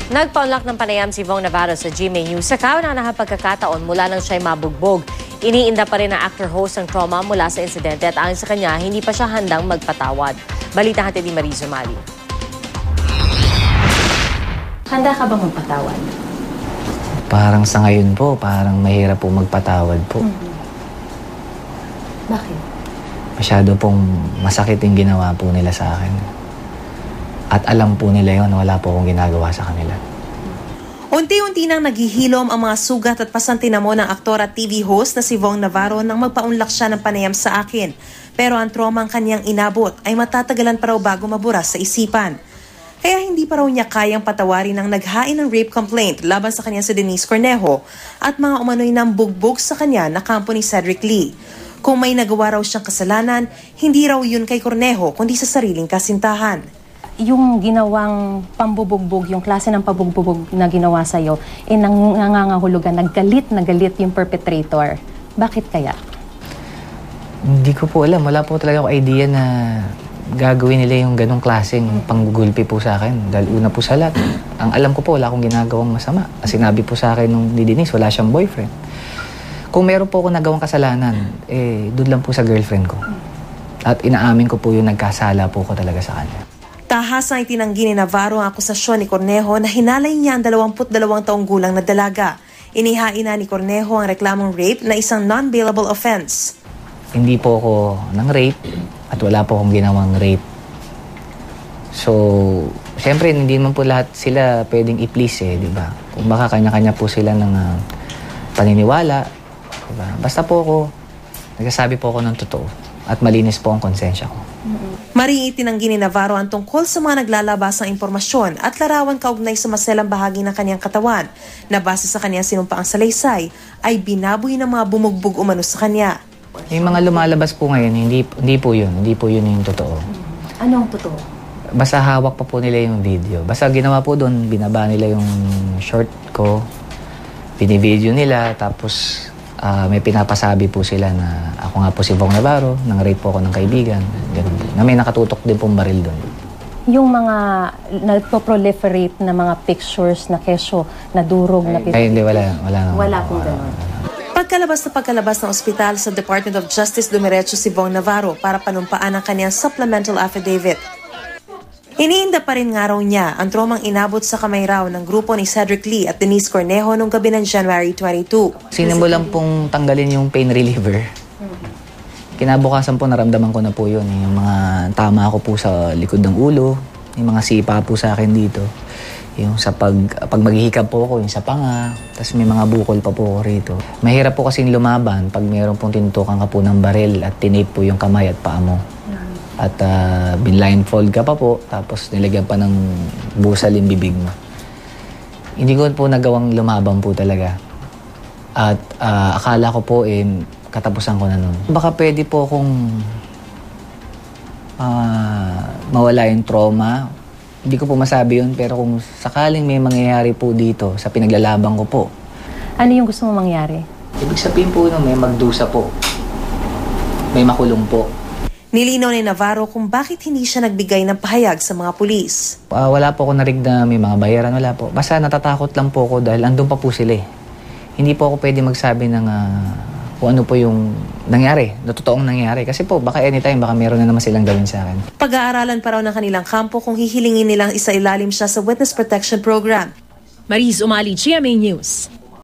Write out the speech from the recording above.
Nagpaunlak ng panayam si Vong Navarro sa GMA News sa kauna-unahang pagkakataon mula nang siya'y mabugbog. Iniinda pa rin ang actor-host ng trauma mula sa insidente at ayon sa kanya, hindi pa siya handang magpatawad. Balita hatid ni Mariz Umali. Handa ka bang magpatawad? Parang sa ngayon po, parang mahirap po magpatawad po. Bakit? Masyado pong masakit yung ginawa po nila sa akin. At alam po nila yun, wala po akong ginagawa sa kanila. Unti-unti nang naghihilom ang mga sugat at pasantinamo ng aktor at TV host na si Vong Navarro nang magpaunlak siya ng panayam sa akin. Pero ang trauma ang kanyang inabot ay matatagalan pa raw bago mabura sa isipan. Kaya hindi pa raw niya kayang patawarin ang naghain ng rape complaint laban sa kanya si Denise Cornejo at mga umano'y nang bugbog sa kanya na kampo ni Cedric Lee. Kung may nagawa raw siyang kasalanan, hindi raw yun kay Cornejo kundi sa sariling kasintahan. Yung ginawang pambubugbog, yung klase ng pabugbog na ginawa sa'yo, nangangahulugan, naggalit yung perpetrator. Bakit kaya? Hindi ko po alam. Wala po talaga ako idea na gagawin nila yung ganong klaseng panggugulpi po sa akin. Dahil una po sa lahat, ang alam ko po, wala akong ginagawang masama. Sinabi po sa akin nung ni Denise, wala siyang boyfriend. Kung meron po ako nagawang kasalanan, doon lang po sa girlfriend ko. At inaamin ko po yung nagkasala po ko talaga sa kanya. Tahasang itinanggi ni Navarro ang akusasyon ni Cornejo na hinalay niya ang 22 taong gulang na dalaga. Inihain na ni Cornejo ang reklamong rape na isang non-bailable offense. Hindi po ako ng rape at wala po akong ginawang rape. So, siyempre hindi naman po lahat sila pwedeng i-please di ba? Kung baka kanya-kanya po sila ng paniniwala, diba? Basta po ako, nagsasabi po ako ng totoo at malinis po ang konsensya ko. Maring itinanggi ni Navarro ang tungkol sa mga naglalabas ng impormasyon at larawan kaugnay sa maselang bahagi ng kanyang katawan na base sa kanyang sinumpaang salaysay ay binaboy ng mga bumugbog umano sa kanya. Yung mga lumalabas po ngayon, hindi po yun yung totoo. Ano ang totoo? Basta hawak pa po nila yung video. Basta ginawa po doon, binaba nila yung short ko, binivideo nila, tapos may pinapasabi po sila na ako nga po si Vong Navarro, nang rape po ako ng kaibigan, ganun po. Na may nakatutok din pong baril doon. Yung mga nagpo-proliferate na mga pictures na kesyo, na durog, na Ay, hindi, wala pong ganun. Pagkalabas ng ospital sa Department of Justice, dumiretso si Vong Navarro para panumpaan ang kanyang supplemental affidavit. Iniinda pa rin nga raw niya ang traumang inabot sa kamay raw ng grupo ni Cedric Lee at Denise Cornejo noong gabi ng January 22. Sinimulan pong tanggalin yung pain reliever. Kinabukasan po naramdaman ko na po yun. Yung mga tama ko po sa likod ng ulo, yung mga sipa po sa akin dito. Yung sa pag maghihikab po ako, yung sa panga, tapos may mga bukol pa po ako rito. Mahirap po kasing lumaban pag mayroon pong tinutukan ka po ng baril at tinape po yung kamay at paa mo. At binblindfold ka pa po, tapos nilagyan pa ng busal yung bibig mo. Hindi ko po nagawang lumaban po talaga. At akala ko po katapusan ko na nun. Baka pwede po akong mawala yung trauma. Hindi ko po masabi yun, pero kung sakaling may mangyayari po dito sa pinaglalaban ko po. Ano yung gusto mo mangyari? Ibig sabihin po may magdusa po. May makulong po. Nilinaw ni Navarro kung bakit hindi siya nagbigay ng pahayag sa mga pulis. Wala po ako narig na may mga bayaran, wala po. Basta natatakot lang po ako dahil andun pa po sila. Hindi po ako pwede magsabi ng kung ano po yung nangyari, na totoong nangyari. Kasi po, baka anytime, baka meron na naman silang gawin sa akin. Pag-aaralan pa raw ng kanilang kampo kung hihilingin nilang isailalim siya sa Witness Protection Program. Mariz Umali, GMA News.